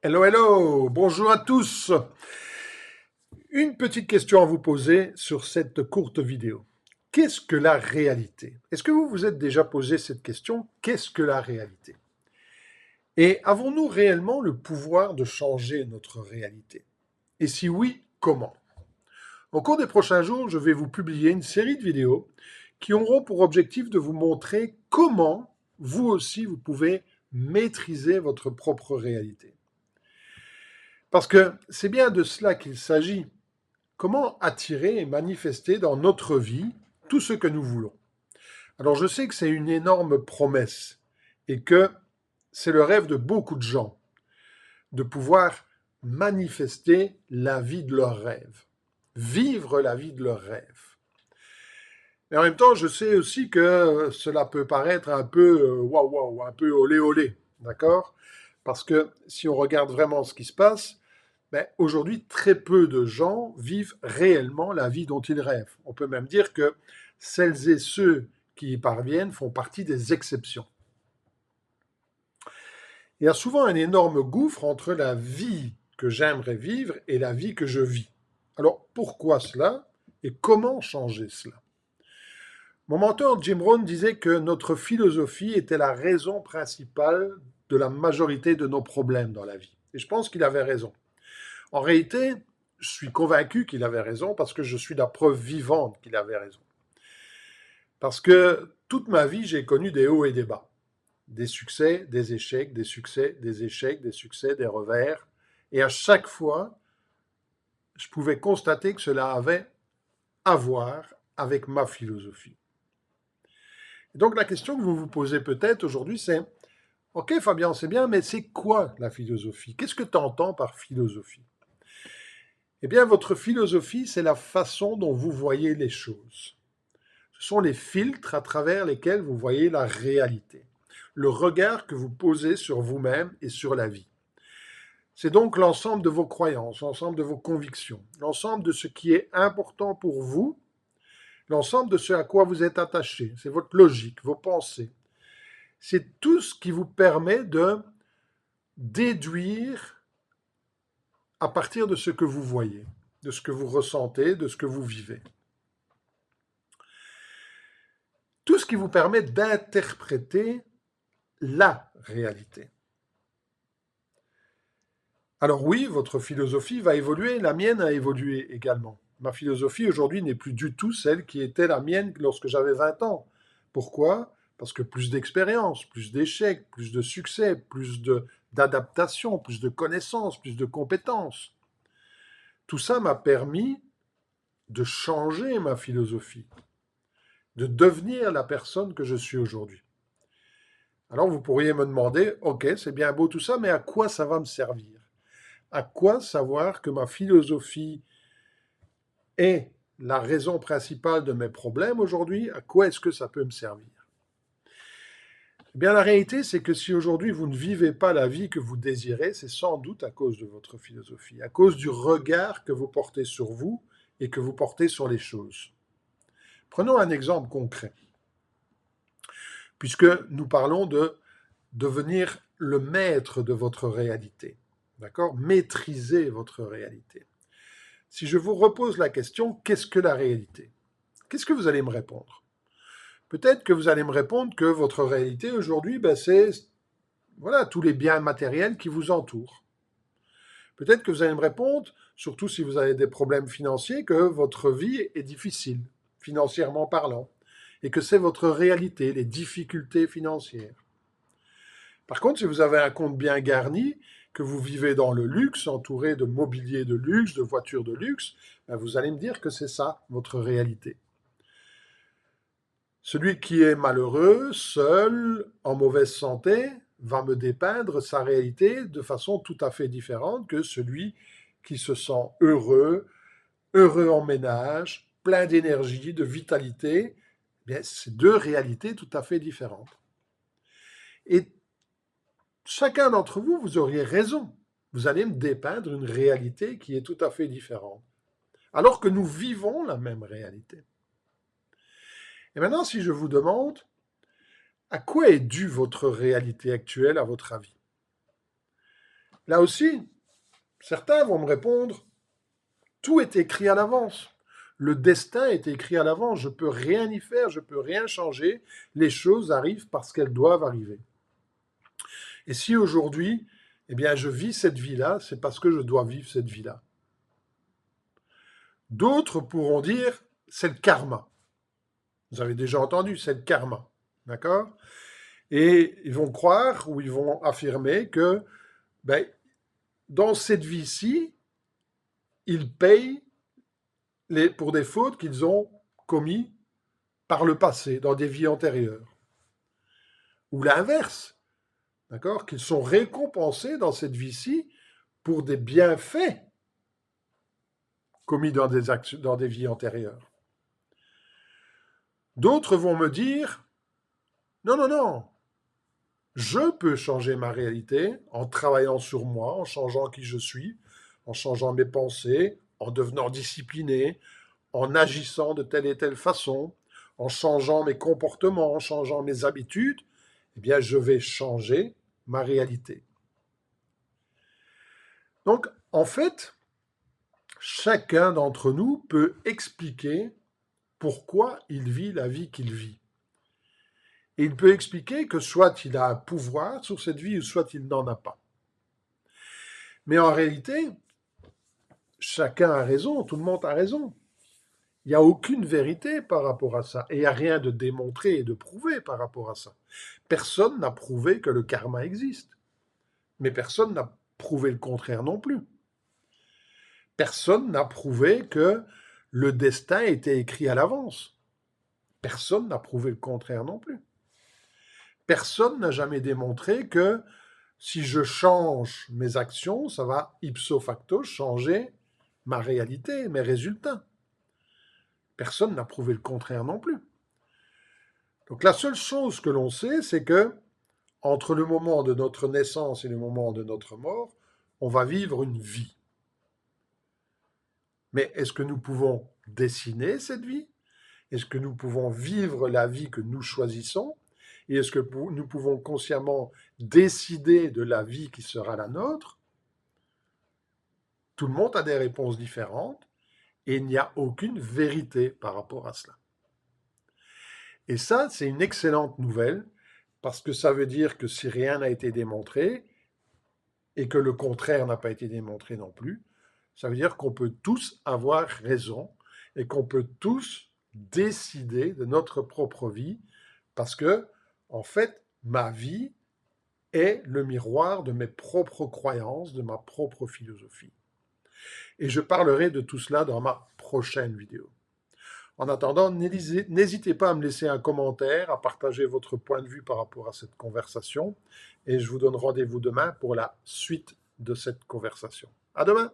Hello, hello, bonjour à tous. Une petite question à vous poser sur cette courte vidéo. Qu'est-ce que la réalité? Est-ce que vous vous êtes déjà posé cette question? Qu'est-ce que la réalité? Et avons-nous réellement le pouvoir de changer notre réalité? Et si oui, comment? Au cours des prochains jours, je vais vous publier une série de vidéos qui auront pour objectif de vous montrer comment vous aussi vous pouvez maîtriser votre propre réalité. Parce que c'est bien de cela qu'il s'agit. Comment attirer et manifester dans notre vie tout ce que nous voulons? Alors je sais que c'est une énorme promesse et que c'est le rêve de beaucoup de gens de pouvoir manifester la vie de leurs rêves, vivre la vie de leurs rêves. Mais en même temps, je sais aussi que cela peut paraître un peu waouh waouh, un peu olé olé, d'accord? Parce que si on regarde vraiment ce qui se passe, ben, aujourd'hui, très peu de gens vivent réellement la vie dont ils rêvent. On peut même dire que celles et ceux qui y parviennent font partie des exceptions. Il y a souvent un énorme gouffre entre la vie que j'aimerais vivre et la vie que je vis. Alors pourquoi cela et comment changer cela? Mon mentor Jim Rohn disait que notre philosophie était la raison principale de la majorité de nos problèmes dans la vie. Et je pense qu'il avait raison. En réalité, je suis convaincu qu'il avait raison parce que je suis la preuve vivante qu'il avait raison. Parce que toute ma vie, j'ai connu des hauts et des bas. Des succès, des échecs, des succès, des échecs, des succès, des revers. Et à chaque fois, je pouvais constater que cela avait à voir avec ma philosophie. Et donc la question que vous vous posez peut-être aujourd'hui, c'est, OK Fabien, c'est bien, mais c'est quoi la philosophie? Qu'est-ce que tu entends par philosophie? Eh bien, votre philosophie, c'est la façon dont vous voyez les choses. Ce sont les filtres à travers lesquels vous voyez la réalité, le regard que vous posez sur vous-même et sur la vie. C'est donc l'ensemble de vos croyances, l'ensemble de vos convictions, l'ensemble de ce qui est important pour vous, l'ensemble de ce à quoi vous êtes attaché. C'est votre logique, vos pensées. C'est tout ce qui vous permet de déduire à partir de ce que vous voyez, de ce que vous ressentez, de ce que vous vivez. Tout ce qui vous permet d'interpréter la réalité. Alors oui, votre philosophie va évoluer, la mienne a évolué également. Ma philosophie aujourd'hui n'est plus du tout celle qui était la mienne lorsque j'avais 20 ans. Pourquoi? Parce que plus d'expérience, plus d'échecs, plus de succès, d'adaptation, plus de connaissances, plus de compétences. Tout ça m'a permis de changer ma philosophie, de devenir la personne que je suis aujourd'hui. Alors vous pourriez me demander, ok, c'est bien beau tout ça, mais à quoi ça va me servir? À quoi savoir que ma philosophie est la raison principale de mes problèmes aujourd'hui? À quoi est-ce que ça peut me servir? Eh bien, la réalité, c'est que si aujourd'hui vous ne vivez pas la vie que vous désirez, c'est sans doute à cause de votre philosophie, à cause du regard que vous portez sur vous et que vous portez sur les choses. Prenons un exemple concret, puisque nous parlons de devenir le maître de votre réalité. D'accord? Maîtriser votre réalité. Si je vous repose la question, qu'est-ce que la réalité? Qu'est-ce que vous allez me répondre? Peut-être que vous allez me répondre que votre réalité aujourd'hui, ben, c'est voilà, tous les biens matériels qui vous entourent. Peut-être que vous allez me répondre, surtout si vous avez des problèmes financiers, que votre vie est difficile, financièrement parlant, et que c'est votre réalité, les difficultés financières. Par contre, si vous avez un compte bien garni, que vous vivez dans le luxe, entouré de mobilier de luxe, de voitures de luxe, ben vous allez me dire que c'est ça, votre réalité. Celui qui est malheureux, seul, en mauvaise santé, va me dépeindre sa réalité de façon tout à fait différente que celui qui se sent heureux, heureux en ménage, plein d'énergie, de vitalité. Bien, c'est deux réalités tout à fait différentes. Et chacun d'entre vous, vous auriez raison. Vous allez me dépeindre une réalité qui est tout à fait différente. Alors que nous vivons la même réalité. Et maintenant, si je vous demande, à quoi est due votre réalité actuelle, à votre avis? Là aussi, certains vont me répondre, tout est écrit à l'avance. Le destin est écrit à l'avance. Je ne peux rien y faire, je ne peux rien changer. Les choses arrivent parce qu'elles doivent arriver. Et si aujourd'hui, eh bien, je vis cette vie-là, c'est parce que je dois vivre cette vie-là. D'autres pourront dire, c'est le karma. Vous avez déjà entendu, c'est le karma. D'accord? Et ils vont croire ou ils vont affirmer que ben, dans cette vie-ci, ils payent pour des fautes qu'ils ont commises par le passé, dans des vies antérieures. Ou l'inverse, d'accord? Qu'ils sont récompensés dans cette vie-ci pour des bienfaits commis dans des vies antérieures. D'autres vont me dire, non, non, non, je peux changer ma réalité en travaillant sur moi, en changeant qui je suis, en changeant mes pensées, en devenant discipliné, en agissant de telle et telle façon, en changeant mes comportements, en changeant mes habitudes, eh bien, je vais changer ma réalité. Donc, en fait, chacun d'entre nous peut expliquer pourquoi il vit la vie qu'il vit. Et il peut expliquer que soit il a un pouvoir sur cette vie, ou soit il n'en a pas. Mais en réalité, chacun a raison, tout le monde a raison. Il n'y a aucune vérité par rapport à ça. Et il n'y a rien de démontré et de prouvé par rapport à ça. Personne n'a prouvé que le karma existe. Mais personne n'a prouvé le contraire non plus. Personne n'a prouvé que le destin était écrit à l'avance. Personne n'a prouvé le contraire non plus. Personne n'a jamais démontré que si je change mes actions, ça va ipso facto changer ma réalité, mes résultats. Personne n'a prouvé le contraire non plus. Donc la seule chose que l'on sait, c'est que entre le moment de notre naissance et le moment de notre mort, on va vivre une vie. Mais est-ce que nous pouvons dessiner cette vie? Est-ce que nous pouvons vivre la vie que nous choisissons? Et est-ce que nous pouvons consciemment décider de la vie qui sera la nôtre? Tout le monde a des réponses différentes et il n'y a aucune vérité par rapport à cela. Et ça, c'est une excellente nouvelle parce que ça veut dire que si rien n'a été démontré et que le contraire n'a pas été démontré non plus, ça veut dire qu'on peut tous avoir raison et qu'on peut tous décider de notre propre vie parce que, en fait, ma vie est le miroir de mes propres croyances, de ma propre philosophie. Et je parlerai de tout cela dans ma prochaine vidéo. En attendant, n'hésitez pas à me laisser un commentaire, à partager votre point de vue par rapport à cette conversation, et je vous donne rendez-vous demain pour la suite de cette conversation. À demain!